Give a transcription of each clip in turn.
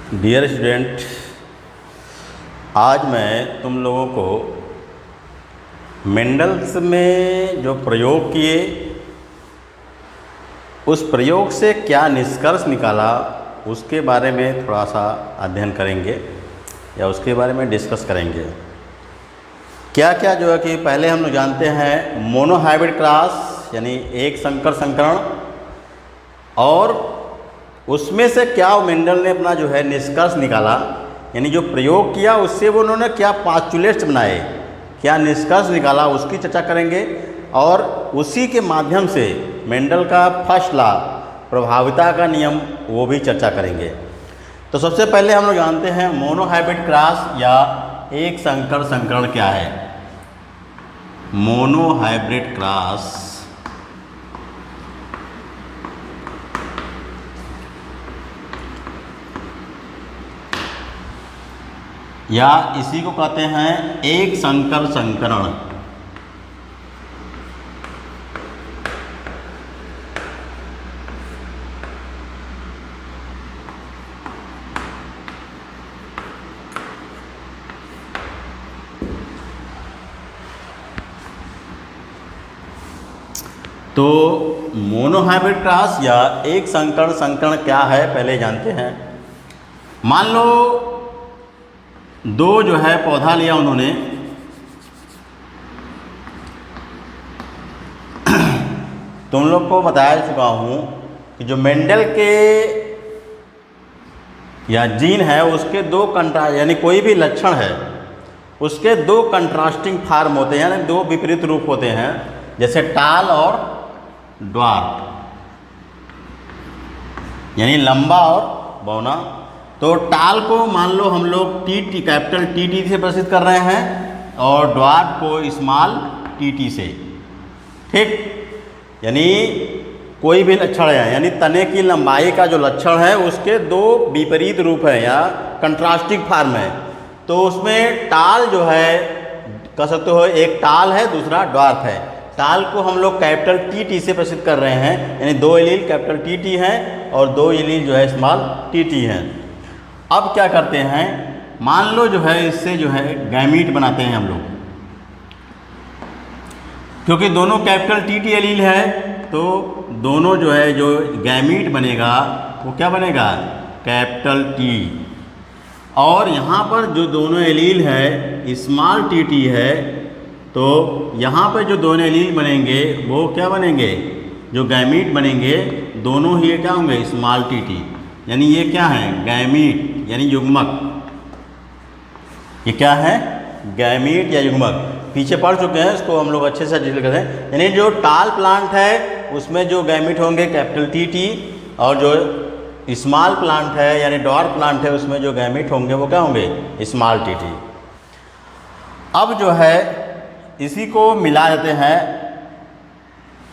Dear student, आज मैं तुम लोगों को मेंडल्स में जो प्रयोग किए उस प्रयोग से क्या निष्कर्ष निकाला उसके बारे में थोड़ा सा अध्ययन करेंगे या उसके बारे में डिस्कस करेंगे। क्या क्या जो है कि पहले हम लोग जानते हैं मोनोहाइब्रिड क्रॉस यानी एक संकर संकरण, और उसमें से क्या मेंडल ने अपना जो है निष्कर्ष निकाला, यानी जो प्रयोग किया उससे वो उन्होंने क्या पास्चुलेट्स बनाए, क्या निष्कर्ष निकाला उसकी चर्चा करेंगे। और उसी के माध्यम से मेंडल का फर्स्ट लॉ प्रभाविता का नियम वो भी चर्चा करेंगे। तो सबसे पहले हम लोग जानते हैं मोनोहाइब्रिड क्रॉस या एक संकर संकरण क्या है। मोनोहाइब्रिड क्रॉस या इसी को कहते हैं एक संकर संकरण। तो मोनोहाइब्रिड क्रॉस या एक संकर संकरण क्या है पहले जानते हैं। मान लो दो जो है पौधा लिया उन्होंने, तुम लोग को बताया चुका हूँ कि जो मेंडल के या जीन है उसके दो कंट्रास्ट यानी कोई भी लक्षण है उसके दो कंट्रास्टिंग फॉर्म होते हैं, यानी दो विपरीत रूप होते हैं, जैसे टाल और ड्वार्फ, यानी लंबा और बौना। तो टाल को मान लो हम लोग टी कैपिटल टी से प्रदर्शित कर रहे हैं और ड्वार्फ को स्मॉल टी से, ठीक। यानी कोई भी लक्षण है, यानी तने की लंबाई का जो लक्षण है उसके दो विपरीत रूप है या कंट्रास्टिंग फॉर्म है। तो उसमें टाल जो है कह सकते हो, एक टाल है दूसरा ड्वार्फ है। टाल को हम लोग कैपिटल टी से प्रदर्शित कर रहे हैं, यानी दो एलील कैपिटल टी हैं और दो एलील जो है स्मॉल टी हैं। अब क्या करते हैं, मान लो जो है इससे जो है गैमीट बनाते हैं हम लोग, क्योंकि दोनों कैपिटल टी एलील है तो दोनों जो है जो गैमीट बनेगा वो क्या बनेगा, कैपिटल टी। और यहाँ पर जो दोनों एलील है स्मॉल टी है, तो यहाँ पर जो दोनों एलील बनेंगे वो क्या बनेंगे, जो गैमीट बनेंगे दोनों ही क्या होंगे, स्मॉल टी। यानी ये क्या है, गैमीट यानी युग्मक। ये क्या है, गैमीट या युग्मक। पीछे पढ़ चुके हैं, इसको हम लोग अच्छे से डिटेल करते हैं। यानी जो टाल प्लांट है उसमें जो गैमीट होंगे कैपिटल टी, और जो स्मॉल प्लांट है यानी ड्वार्फ प्लांट है उसमें जो गैमीट होंगे वो क्या होंगे, स्मॉल टी। अब जो है इसी को मिला देते हैं।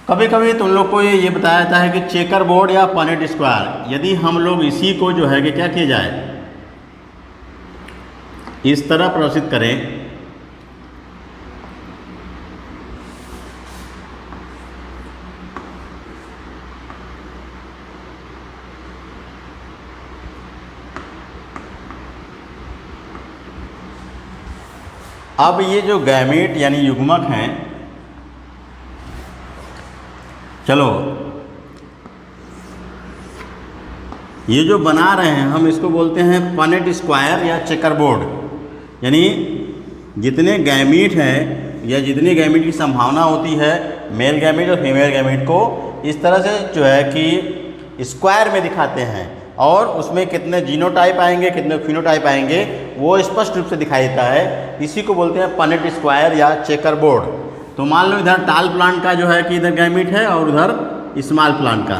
कभी कभी तुम लोग को ये बताया जाता है कि चेकर बोर्ड या पनेट स्क्वायर, यदि हम लोग इसी को जो है कि क्या किया जाए, इस तरह प्रदर्शित करें। अब ये जो गैमीट यानी युग्मक हैं, चलो ये जो बना रहे हैं हम इसको बोलते हैं पनेट स्क्वायर या चेकर बोर्ड। यानी जितने गैमीट हैं या जितनी गैमीट की संभावना होती है मेल गैमीट और फीमेल गैमीट को इस तरह से जो है कि स्क्वायर में दिखाते हैं, और उसमें कितने जीनोटाइप आएंगे कितने फिनोटाइप आएंगे वो स्पष्ट रूप से दिखाई देता है। इसी को बोलते हैं पनेट स्क्वायर या चेकर बोर्ड। तो मान लो इधर टाल प्लांट का जो है कि इधर गैमीट है और उधर स्मॉल प्लांट का,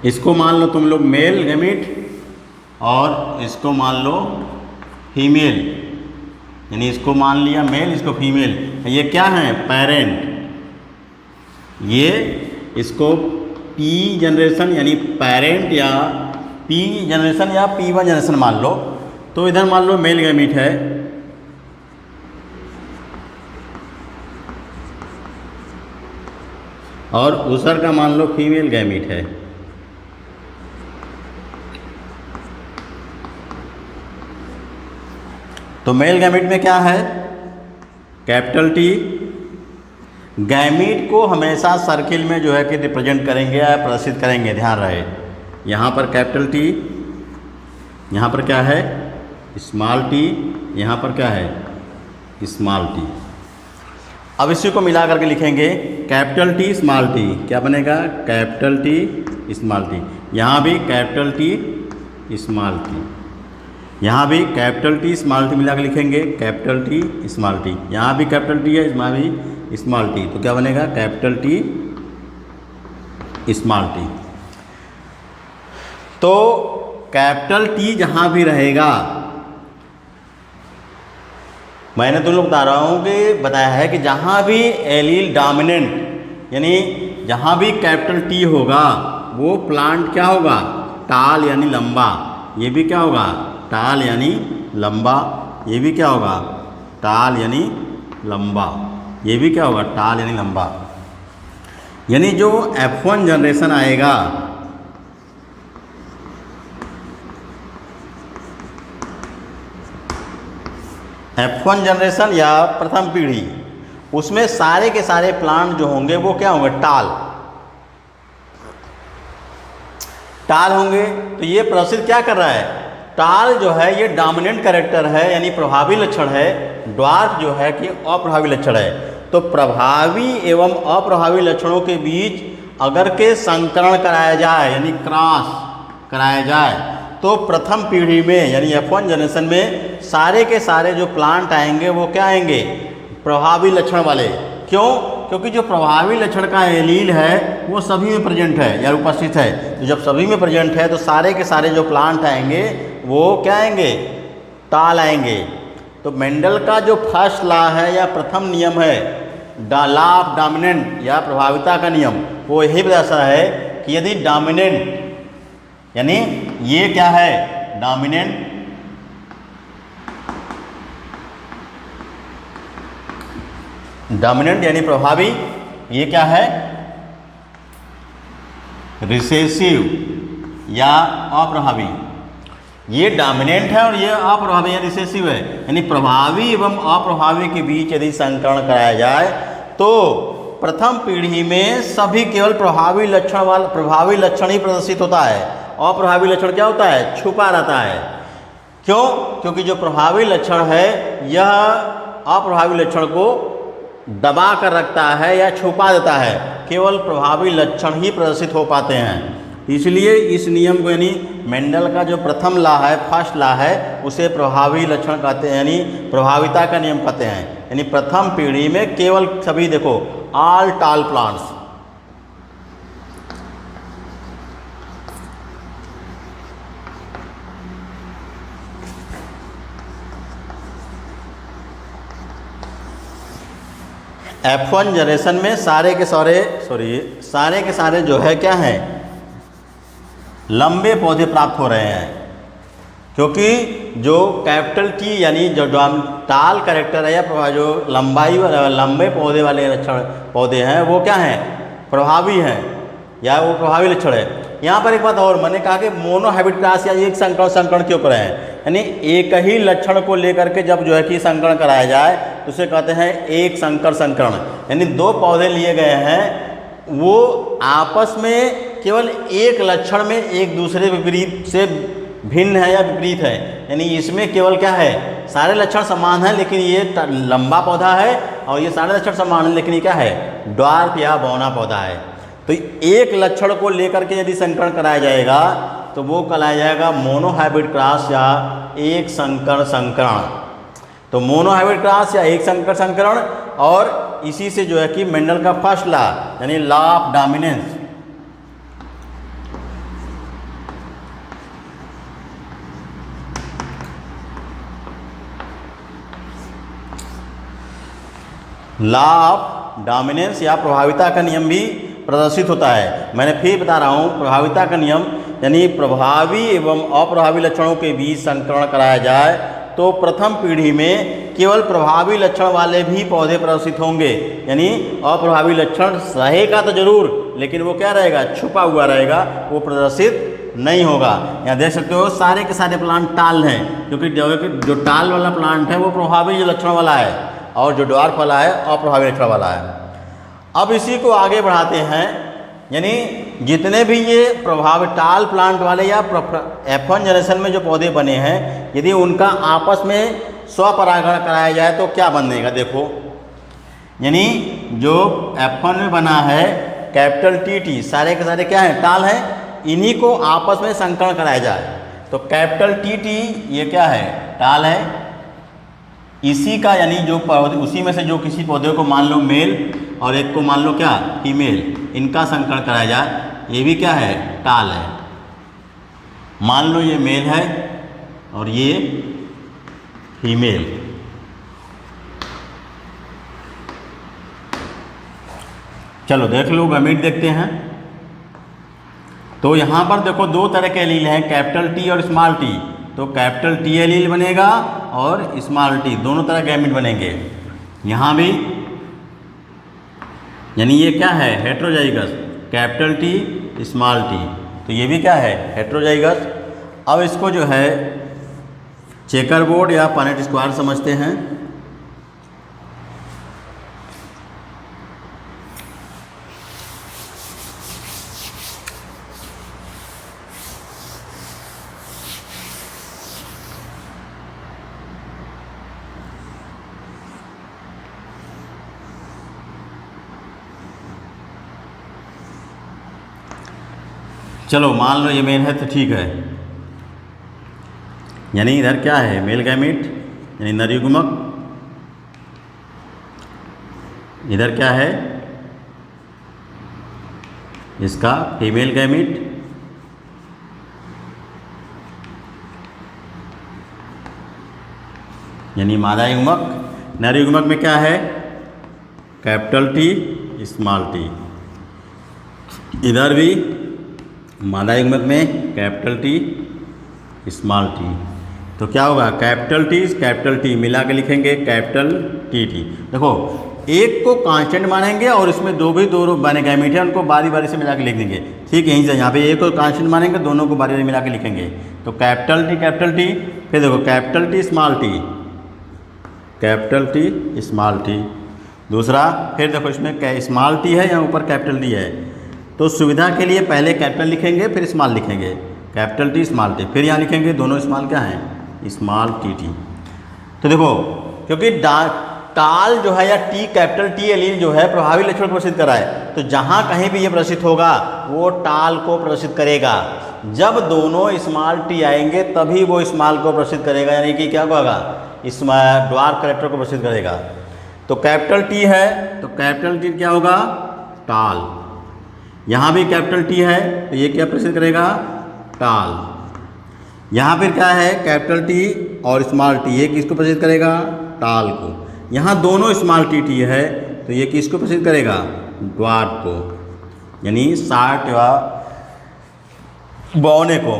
इसको मान लो तुम लोग मेल गैमीट और इसको मान लो फीमेल, यानी इसको मान लिया मेल इसको फीमेल। ये क्या है, पेरेंट। ये इसको पी जनरेशन यानी पेरेंट या पी जनरेशन या P1 जनरेशन मान लो। तो इधर मान लो मेल गैमीट है और उधर का मान लो फीमेल गैमीट है। तो मेल गैमीट में क्या है, कैपिटल टी। गैमीट को हमेशा सर्किल में जो है कि रिप्रेजेंट करेंगे या प्रदर्शित करेंगे, ध्यान रहे। यहाँ पर कैपिटल टी, यहाँ पर क्या है स्मॉल टी, यहाँ पर क्या है स्मॉल टी। अब इसी को मिला करके लिखेंगे कैपिटल टी स्मॉल टी, क्या बनेगा कैपिटल टी स्मॉल टी। यहाँ भी कैपिटल टी स्मॉल टी, यहाँ भी कैपिटल टी स्मॉल टी मिला कर लिखेंगे कैपिटल टी स्मॉल टी। यहाँ भी कैपिटल टी है, इसमें भी स्मॉल टी, तो क्या बनेगा कैपिटल टी स्मॉल टी। तो कैपिटल टी जहाँ भी रहेगा, मैंने तुम लोग बता रहा हूँ कि बताया है कि जहाँ भी एलील डोमिनेंट यानी जहाँ भी कैपिटल टी होगा वो प्लांट क्या होगा टाल यानी लंबा। ये भी क्या होगा टाल यानी लंबा, ये भी क्या होगा टाल यानी लंबा, ये भी क्या होगा टाल यानी लंबा। यानी जो F1 जनरेशन आएगा, F1 जनरेशन या प्रथम पीढ़ी, उसमें सारे के सारे प्लांट जो होंगे वो क्या होंगे टाल होंगे। तो ये प्रोसेस क्या कर रहा है, टाल जो है ये डोमिनेंट कैरेक्टर है यानी प्रभावी लक्षण है, ड्वार्फ जो है कि अप्रभावी लक्षण है। तो प्रभावी एवं अप्रभावी लक्षणों के बीच अगर के संकरण कराया जाए यानी क्रॉस कराया जाए, तो प्रथम पीढ़ी में यानी F1 जनरेशन में सारे के सारे जो प्लांट आएंगे वो क्या आएंगे प्रभावी लक्षण वाले। क्यों, क्योंकि जो प्रभावी लक्षण का एलील है वो सभी में प्रेजेंट है या उपस्थित है। तो जब सभी में प्रेजेंट है तो सारे के सारे जो प्लांट आएंगे वो क्या आएंगे टाल आएंगे। तो मेंडल का जो फर्स्ट लॉ है या प्रथम नियम है लॉ ऑफ डोमिनेंट या प्रभाविता का नियम, वो यही बताता है कि यदि डोमिनेंट यानी ये क्या है डोमिनेंट यानी प्रभावी, ये क्या है रिसेसिव या अप्रभावी। ये डोमिनेंट है और ये अप्रभावी या रिसेसिव है। यानी प्रभावी एवं अप्रभावी के बीच यदि संकरण कराया जाए तो प्रथम पीढ़ी में सभी केवल प्रभावी लक्षण ही प्रदर्शित होता है, अप्रभावी लक्षण क्या होता है छुपा रहता है। क्यों, क्योंकि जो प्रभावी लक्षण है यह अप्रभावी लक्षण को दबा कर रखता है या छुपा देता है, केवल प्रभावी लक्षण ही प्रदर्शित हो पाते हैं। इसलिए इस नियम को यानी मेंडल का जो प्रथम लॉ है फर्स्ट लॉ है उसे प्रभावी लक्षण कहते हैं यानी प्रभाविता का नियम कहते हैं। यानी प्रथम पीढ़ी में केवल सभी देखो ऑल टाल प्लांट्स F1 जनरेशन में सारे के सारे जो है क्या हैं लंबे पौधे प्राप्त हो रहे हैं। क्योंकि जो कैपिटल टी यानी जो टाल कैरेक्टर है या जो लंबे पौधे वाले पौधे हैं वो क्या हैं प्रभावी हैं या वो प्रभावी लक्षण है। यहाँ पर एक बात और, मैंने कहा कि मोनोहाइब्रिड क्रॉस या एक संकरण क्यों करें, यानी एक ही लक्षण को लेकर के जब जो है कि संकरण कराया जाए तो उसे कहते हैं एक संकरण। यानी दो पौधे लिए गए हैं वो आपस में केवल एक लक्षण में एक दूसरे विपरीत से भिन्न है या विपरीत है। यानी इसमें केवल क्या है सारे लक्षण समान हैं लेकिन ये लंबा पौधा है और ये सारे लक्षण समान हैं लेकिन ये क्या है ड्वार्फ या बौना पौधा है। तो एक लक्षण को लेकर के यदि संकरण कराया जाएगा तो वो कहलाया जाएगा मोनोहाइब्रिड क्रॉस या एक संकरण। तो मोनोहाइब्रिड क्रॉस या एक संकरण और इसी से जो है कि मेंडल का फर्स्ट लॉ यानी लॉ ऑफ डोमिनेंस या प्रभाविता का नियम भी प्रदर्शित होता है। मैंने फिर बता रहा हूँ प्रभाविता का नियम यानी प्रभावी एवं अप्रभावी लक्षणों के बीच संकरण कराया जाए तो प्रथम पीढ़ी में केवल प्रभावी लक्षण वाले भी पौधे प्रदर्शित होंगे। यानी अप्रभावी लक्षण रहेगा तो जरूर लेकिन वो क्या रहेगा छुपा हुआ रहेगा, वो प्रदर्शित नहीं होगा। यहाँ देख सकते हो सारे के सारे प्लांट टाल हैं, क्योंकि जो टाल वाला प्लांट है वो प्रभावी लक्षण वाला है और जो ड्वार्फ वाला है अप्रभावी लक्षण वाला है। अब इसी को आगे बढ़ाते हैं, यानी जितने भी ये प्रभाव टाल प्लांट वाले या F1 जनरेशन में जो पौधे बने हैं, यदि उनका आपस में स्वपरागण कराया जाए तो क्या बनेगा। देखो, यानी जो F1 में बना है कैपिटल TT, सारे के सारे क्या हैं, टाल हैं, इन्हीं को आपस में संकरण कराया जाए तो कैपिटल TT ये क्या है, टाल है। इसी का यानी जो पौधे, उसी में से जो किसी पौधे को मान लो मेल और एक को मान लो क्या, फीमेल, इनका संकरण कराया जाए, ये भी क्या है, टाल है। मान लो ये मेल है और ये फीमेल। चलो देख लो, गैमीट देखते हैं। तो यहाँ पर देखो दो तरह के एलील हैं, कैपिटल T और स्मॉल t। तो कैपिटल T एलील बनेगा और स्मॉल t, दोनों तरह गैमीट बनेंगे। यहाँ भी यानी ये क्या है, heterozygous, capital T small t, तो ये भी क्या है, हेटेरोजाइगस। अब इसको जो है चेकर बोर्ड या पनेट स्क्वायर समझते हैं। चलो मान लो ये मेल है तो ठीक है, यानी इधर क्या है, मेल गैमीट यानी नर युग्मक, इधर क्या है इसका फीमेल गैमीट, यानी मादा युग्मक। नर युग्मक में क्या है, कैपिटल T स्मॉल t। इधर भी मादा युग्मक में कैपिटल T स्मॉल t। तो क्या होगा, कैपिटल T मिला के लिखेंगे कैपिटल TT। देखो एक को कांस्टेंट मानेंगे और इसमें दो बने गैमीट है, उनको बारी बारी से मिला के लिख देंगे। ठीक है, यहीं से यहाँ पे एक को कांस्टेंट मानेंगे, दोनों को बारी बारी मिला के लिखेंगे। तो कैपिटल T, फिर देखो capital T small t, capital T small t। दूसरा फिर देखो इसमें स्मॉल t है, यहाँ ऊपर कैपिटल D है, तो सुविधा के लिए पहले कैपिटल लिखेंगे फिर स्मॉल लिखेंगे, कैपिटल T स्मॉल t, फिर यहाँ लिखेंगे दोनों स्मॉल क्या हैं, स्मॉल TT। तो देखो क्योंकि टाल जो है या कैपिटल T एलील जो है प्रभावी लक्षण को प्रदर्शित कराए, तो जहाँ कहीं भी ये प्रदर्शित होगा वो टाल को प्रदर्शित करेगा। जब दोनों स्मॉल t आएंगे तभी वो स्मॉल को प्रदर्शित करेगा, यानी कि क्या होगा, ड्वार्फ कैरेक्टर को प्रदर्शित करेगा। तो कैपिटल T है तो कैपिटल T क्या होगा, टाल। यहाँ भी कैपिटल T है तो ये क्या प्रदर्शित करेगा, टाल। यहाँ फिर क्या है, कैपिटल T और स्मॉल t, ये किसको प्रदर्शित करेगा, टाल को। यहाँ दोनों स्मॉल t है तो ये किसको प्रदर्शित करेगा, ड्वार्फ को, यानी 60 या बौने को।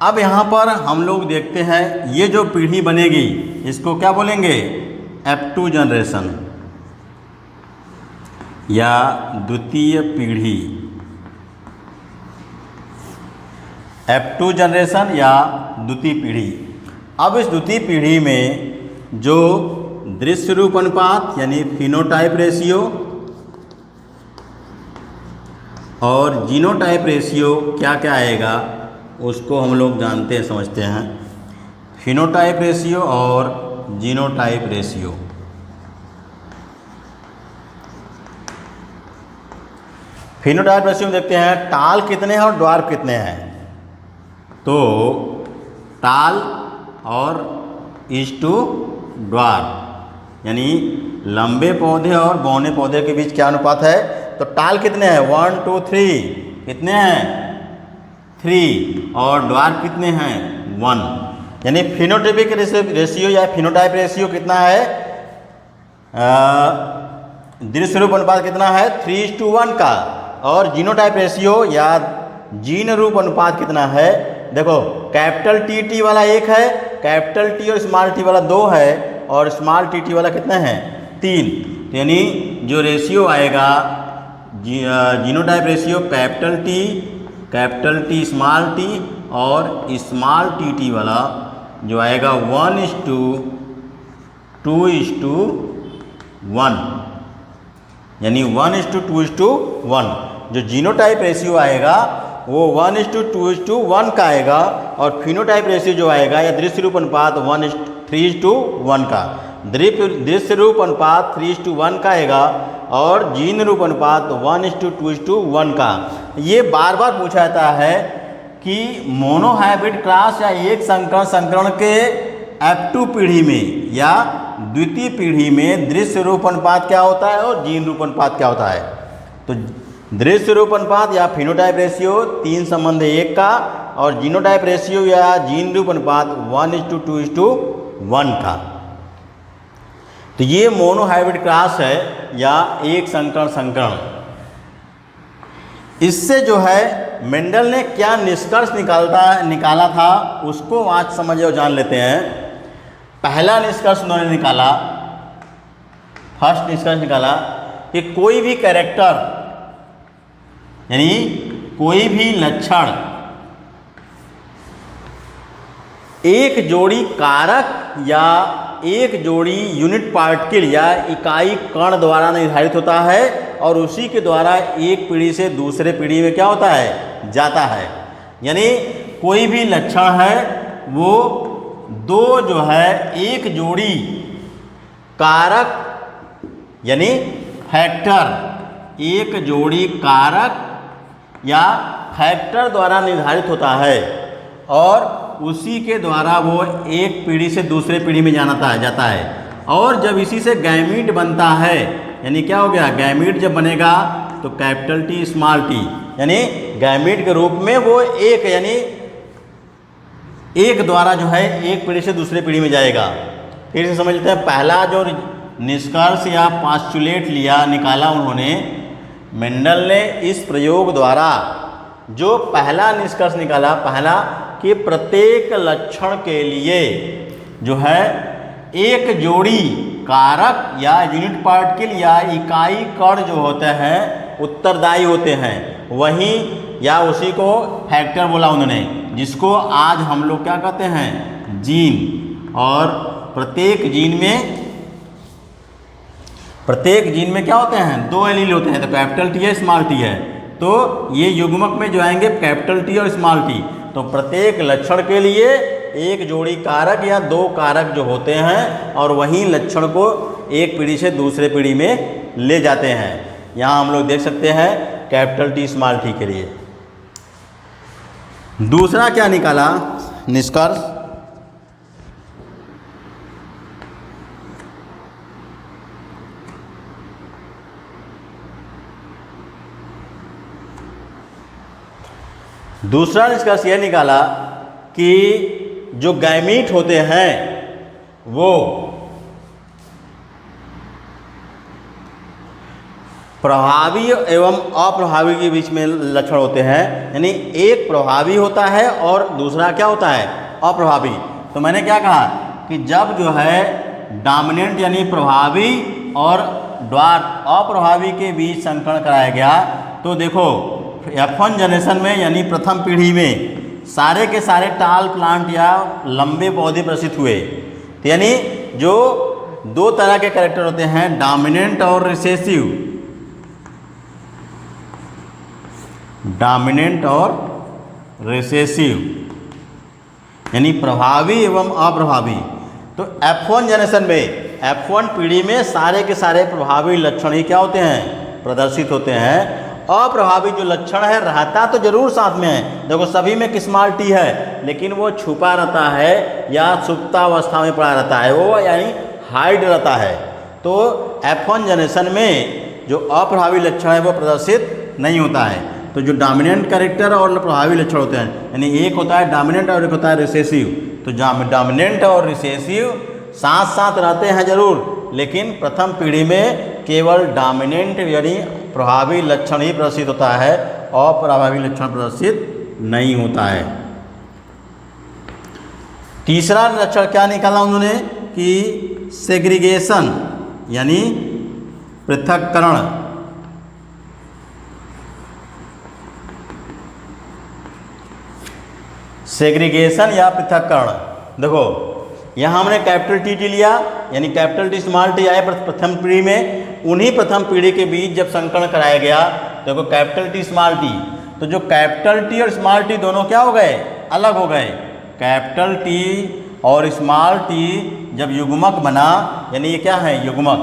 अब यहाँ पर हम लोग देखते हैं ये जो पीढ़ी बनेगी इसको क्या बोलेंगे, F2 जनरेशन या द्वितीय पीढ़ी, F2 जनरेशन या द्वितीय पीढ़ी। अब इस द्वितीय पीढ़ी में जो दृश्य रूप अनुपात यानी फिनोटाइप रेशियो और जीनोटाइप रेशियो क्या क्या आएगा उसको हम लोग जानते हैं, समझते हैं। फिनोटाइप रेशियो और जीनोटाइप रेशियो। फिनोटाइप रेशियो में देखते हैं टाल कितने हैं और ड्वार्फ कितने हैं। तो टाल और ड्वार्फ यानी लंबे पौधे और बौने पौधे के बीच क्या अनुपात है। तो टाल कितने हैं, 1 2 3, कितने हैं 3, और ड्वार्फ कितने हैं 1। यानी फिनोटाइपिक रेशियो या फिनोटाइप रेशियो कितना है, दृश्य रूप अनुपात कितना है 3:1 का, और जीनोटाइप रेशियो या जीन रूप अनुपात कितना है। देखो कैपिटल टी वाला 1 है, कैपिटल टी और स्मॉल टी वाला 2 है, और स्मॉल टी वाला कितना है 3। तो यानी जो रेशियो आएगा genotype ratio capital T small T और स्मॉल टी टी वाला जो आएगा 1:2:1, यानी 1:2:1। जो जीनोटाइप रेशियो आएगा वो 1:2:1 का आएगा, और फिनोटाइप रेशियो जो आएगा या दृश्य रूप अनुपात 3:1 का। दृश्य रूप अनुपात 3:1 का आएगा और जीन रूप अनुपात 1:2:1 का। ये बार बार पूछा जाता है कि मोनोहाइब्रिड क्रॉस या एक संकरण के F2 पीढ़ी में या द्वितीय पीढ़ी में दृश्य रूप अनुपात क्या होता है और जीन रूप अनुपात क्या होता है। तो दृश्य रूप अनुपात या फिनोटाइप रेशियो 3:1 का, और जीनोटाइप रेशियो या जीन रूप अनुपात 1:2:1 का। तो ये मोनोहाइब्रिड क्रॉस है या एक संकरण। इससे जो है मेंडल ने क्या निष्कर्ष निकाला था उसको आज समझ और जान लेते हैं। पहला निष्कर्ष उन्होंने निकाला, फर्स्ट निष्कर्ष निकाला कि कोई भी कैरेक्टर यानी कोई भी लक्षण एक जोड़ी कारक या एक जोड़ी यूनिट पार्टिकल या इकाई कण द्वारा निर्धारित होता है, और उसी के द्वारा एक पीढ़ी से दूसरे पीढ़ी में क्या होता है, जाता है। यानी कोई भी लक्षण है वो दो जो है एक जोड़ी कारक यानी फैक्टर, एक जोड़ी कारक या फैक्टर द्वारा निर्धारित होता है, और उसी के द्वारा वो एक पीढ़ी से दूसरे पीढ़ी में जाता है। और जब इसी से गैमीट बनता है, यानी क्या हो गया, गैमीट जब बनेगा तो कैपिटल टी स्मॉल टी, यानी गैमीट के रूप में वो एक यानी एक द्वारा जो है एक पीढ़ी से दूसरे पीढ़ी में जाएगा। फिर से समझ लेते हैं। पहला जो निष्कर्ष या पास्चुलेट निकाला उन्होंने, मेंडल ने इस प्रयोग द्वारा जो पहला निष्कर्ष निकाला, पहला कि प्रत्येक लक्षण के लिए जो है एक जोड़ी कारक या यूनिट पार्टिकल या इकाई कण जो होते हैं उत्तरदायी होते हैं, वहीं या उसी को फैक्टर बोला उन्होंने, जिसको आज हम लोग क्या कहते हैं, जीन। और प्रत्येक जीन में क्या होते हैं, दो एलील होते हैं, तो कैपिटल टी है स्मॉल टी है। तो ये युग्मक में जो आएंगे कैपिटल टी और स्मॉल टी। तो प्रत्येक लक्षण के लिए एक जोड़ी कारक या दो कारक जो होते हैं, और वही लक्षण को एक पीढ़ी से दूसरे पीढ़ी में ले जाते हैं। यहाँ हम लोग देख सकते हैं कैपिटल टी स्मॉल टी के लिए। दूसरा क्या निकाला निष्कर्ष, दूसरा निष्कर्ष यह निकाला कि जो गैमीट होते हैं वो प्रभावी एवं अप्रभावी के बीच में लक्षण होते हैं। यानी एक प्रभावी होता है और दूसरा क्या होता है, अप्रभावी। तो मैंने क्या कहा कि जब जो है डोमिनेंट यानी प्रभावी और ड्वार्फ अप्रभावी के बीच संकरण कराया गया, तो देखो F1 जनरेशन में यानी प्रथम पीढ़ी में सारे के सारे टाल प्लांट या लंबे पौधे प्रदर्शित हुए। तो यानी जो दो तरह के कैरेक्टर होते हैं, डोमिनेंट और रिसेसिव, डोमिनेंट और रिसेसिव यानी प्रभावी एवं अप्रभावी। तो F1 जनरेशन में F1 पीढ़ी में सारे के सारे प्रभावी लक्षण ही क्या होते हैं, प्रदर्शित होते हैं। अप्रभावी जो लक्षण है रहता तो जरूर साथ में है, देखो सभी में स्मॉल टी है, लेकिन वो छुपा रहता है या सुप्तावस्था में पड़ा रहता है, वो यानी हाइड रहता है। तो F1 जनरेशन में जो अप्रभावी लक्षण है वो प्रदर्शित नहीं होता है। तो जो डोमिनेंट कैरेक्टर और प्रभावी लक्षण होते हैं, यानी एक होता है डोमिनेंट और एक होता है रिसेसिव। तो डोमिनेंट और रिसेसिव साथ साथ रहते हैं जरूर, लेकिन प्रथम पीढ़ी में केवल डोमिनेंट यानी प्रभावी लक्षण ही प्रदर्शित होता है, अप्रभावी लक्षण प्रदर्शित नहीं होता है। तीसरा लक्षण क्या निकाला उन्होंने कि सेग्रीगेशन यानी पृथक्करण। सेग्रीगेशन या पृथक्करण। देखो यहाँ हमने कैपिटल टी लिया, यानी कैपिटल टी स्मॉल टी आए प्रथम पीढ़ी में, उन्हीं प्रथम पीढ़ी के बीच जब संकरण कराया गया, देखो कैपिटल टी स्मॉल टी, तो जो कैपिटल टी और स्मॉल टी दोनों क्या हो गए, अलग हो गए। कैपिटल टी और स्मॉल टी जब युग्मक बना, यानी ये क्या है युग्मक,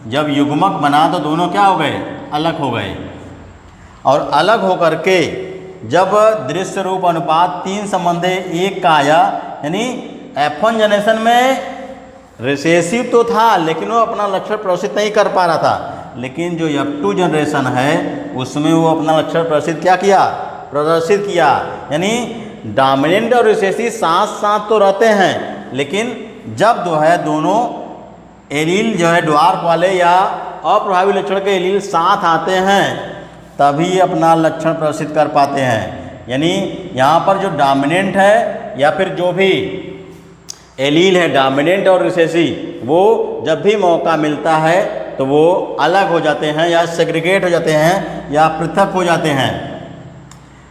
जब युग्मक बना तो दोनों क्या हो गए, अलग हो गए। और अलग होकर के जब दृश्य रूप अनुपात 3:1 का आया, यानी F1 जनरेशन में रिसेसिव तो था लेकिन वो अपना लक्षण प्रदर्शित नहीं कर पा रहा था, लेकिन जो F2 जनरेशन है उसमें वो अपना लक्षण प्रदर्शित किया। यानी डोमिनेंट और रिसेसिव साथ साथ तो रहते हैं, लेकिन जब जो है दोनों एलील जो है ड्वार्फ वाले या अप्रभावी लक्षण के एलील साथ आते हैं तभी अपना लक्षण प्रदर्शित कर पाते हैं। यानी यहाँ पर जो डोमिनेंट है या फिर जो भी एलील है डोमिनेंट और रिसेसिव, वो जब भी मौका मिलता है तो वो अलग हो जाते हैं या सेग्रीगेट हो जाते हैं या पृथक हो जाते हैं।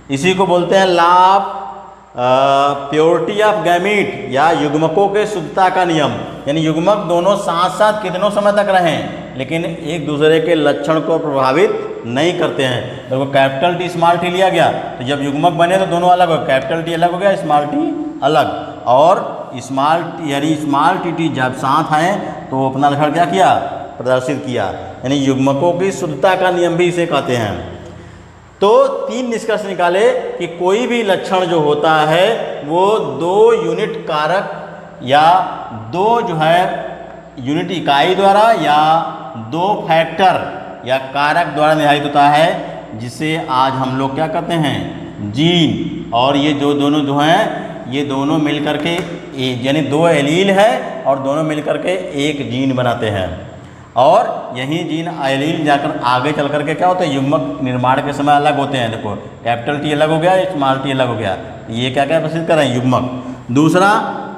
इसी को बोलते हैं law of purity of gamete या युग्मकों के शुद्धता का नियम। यानी युग्मक दोनों साथ साथ कितनों समय तक रहें लेकिन एक दूसरे के लक्षण को प्रभावित नहीं करते हैं। देखो कैपिटल टी स्मॉल टी लिया गया तो जब युग्मक बने तो दोनों अलग हो, कैपिटल टी अलग हो गया, स्मॉल टी अलग, और स्मॉल टी यानी स्मॉल टी जब साथ आए तो अपना लक्षण क्या किया, प्रदर्शित किया। यानी युग्मकों की शुद्धता का नियम भी इसे कहते हैं। तो 3 निष्कर्ष निकाले कि कोई भी लक्षण जो होता है वो 2 यूनिट कारक या 2 जो है यूनिट इकाई द्वारा या 2 फैक्टर या कारक द्वारा निर्धारित होता है, जिसे आज हम लोग क्या कहते हैं, जीन। और ये जो दोनों जो हैं ये दोनों मिलकर के यानी 2 एलील है और दोनों मिलकर के एक जीन बनाते हैं। और यही जीन एलील जाकर आगे चल करके क्या होता है, युग्मक निर्माण के समय अलग होते हैं। देखो कैपिटल टी अलग हो गया, स्मॉल टी अलग हो गया, ये क्या क्या प्रसिद्ध कर रहे हैं, युग्मक। दूसरा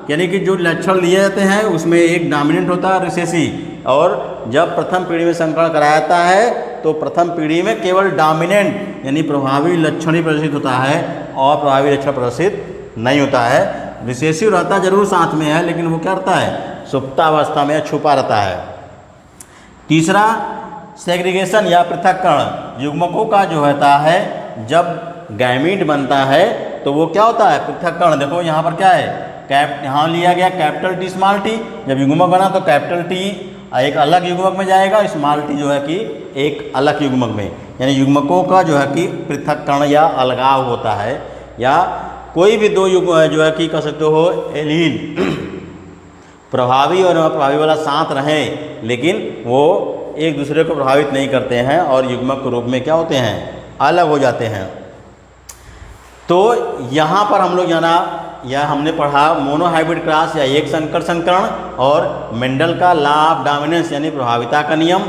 यानी कि जो लक्षण लिए जाते हैं उसमें एक डोमिनेंट होता है रिसेसिव, और जब प्रथम पीढ़ी में संकरण कराया जाता है तो प्रथम पीढ़ी में केवल डोमिनेंट यानी प्रभावी लक्षण ही प्रदर्शित होता है और प्रभावी लक्षण प्रदर्शित नहीं होता है। रिसेसिव रहता जरूर साथ में है लेकिन वो क्या रहता है, सुप्तावस्था में छुपा रहता है। तीसरा सेग्रीगेशन या पृथक्करण। युग्मकों का जो होता है जब गैमीट बनता है तो वो क्या होता है, पृथक्करण। देखो यहाँ पर क्या है, यहाँ लिया गया कैपिटल टी स्मॉल टी, जब युग्मक बना तो कैपिटल टी एक अलग युग्मक में जाएगा, स्मॉल टी जो है कि एक अलग युग्मक में। यानी युग्मकों का जो है कि पृथक्करण या अलगाव होता है, या कोई भी 2 युग्म जो है कि कह सकते हो एलील प्रभावी और अप्रभावी वाला साथ रहे लेकिन वो एक दूसरे को प्रभावित नहीं करते हैं और युग्मक के रूप में क्या होते हैं, अलग हो जाते हैं। तो यहाँ पर हम लोग जाना या हमने पढ़ा मोनोहाइब्रिड क्रॉस या एक संकर संकरण और मेंडल का लॉ ऑफ डोमिनेंस यानी प्रभाविता का नियम,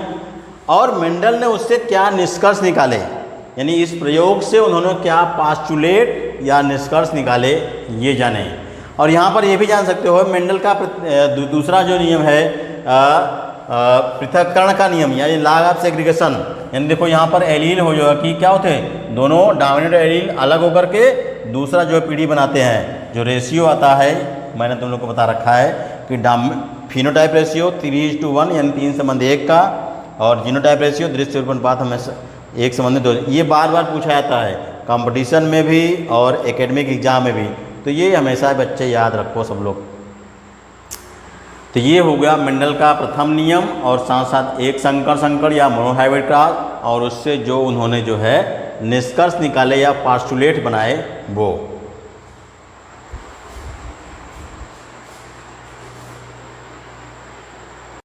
और मेंडल ने उससे क्या निष्कर्ष निकाले, यानी इस प्रयोग से उन्होंने क्या पास्चुलेट या निष्कर्ष निकाले ये जाने। और यहाँ पर ये भी जान सकते हो मेंडल का दूसरा जो नियम है पृथक्करण का नियम यानी लॉ ऑफ सेग्रीगेशन। यानी देखो यहाँ पर एलील हो जो कि क्या होते हैं, दोनों डोमिनेंट एलील अलग होकर के दूसरा जो पीढ़ी बनाते हैं। जो रेशियो आता है मैंने तुम लोग को बता रखा है कि फिनोटाइप रेशियो 3:1 यानी 3:1 का, और जीनोटाइप रेशियो दृश्य रूप अनुपात हमेशा 1:2। ये बार बार पूछा जाता है कंपटीशन में भी और एकेडमिक एग्जाम में भी, तो ये हमेशा बच्चे याद रखो सब लोग। तो ये हो गया मेंडल का प्रथम नियम और साथ साथ एक संकर या मोनोहाइब्रिड क्रॉस, और उससे जो उन्होंने जो है निष्कर्ष निकाले या पास्टुलेट बनाए वो।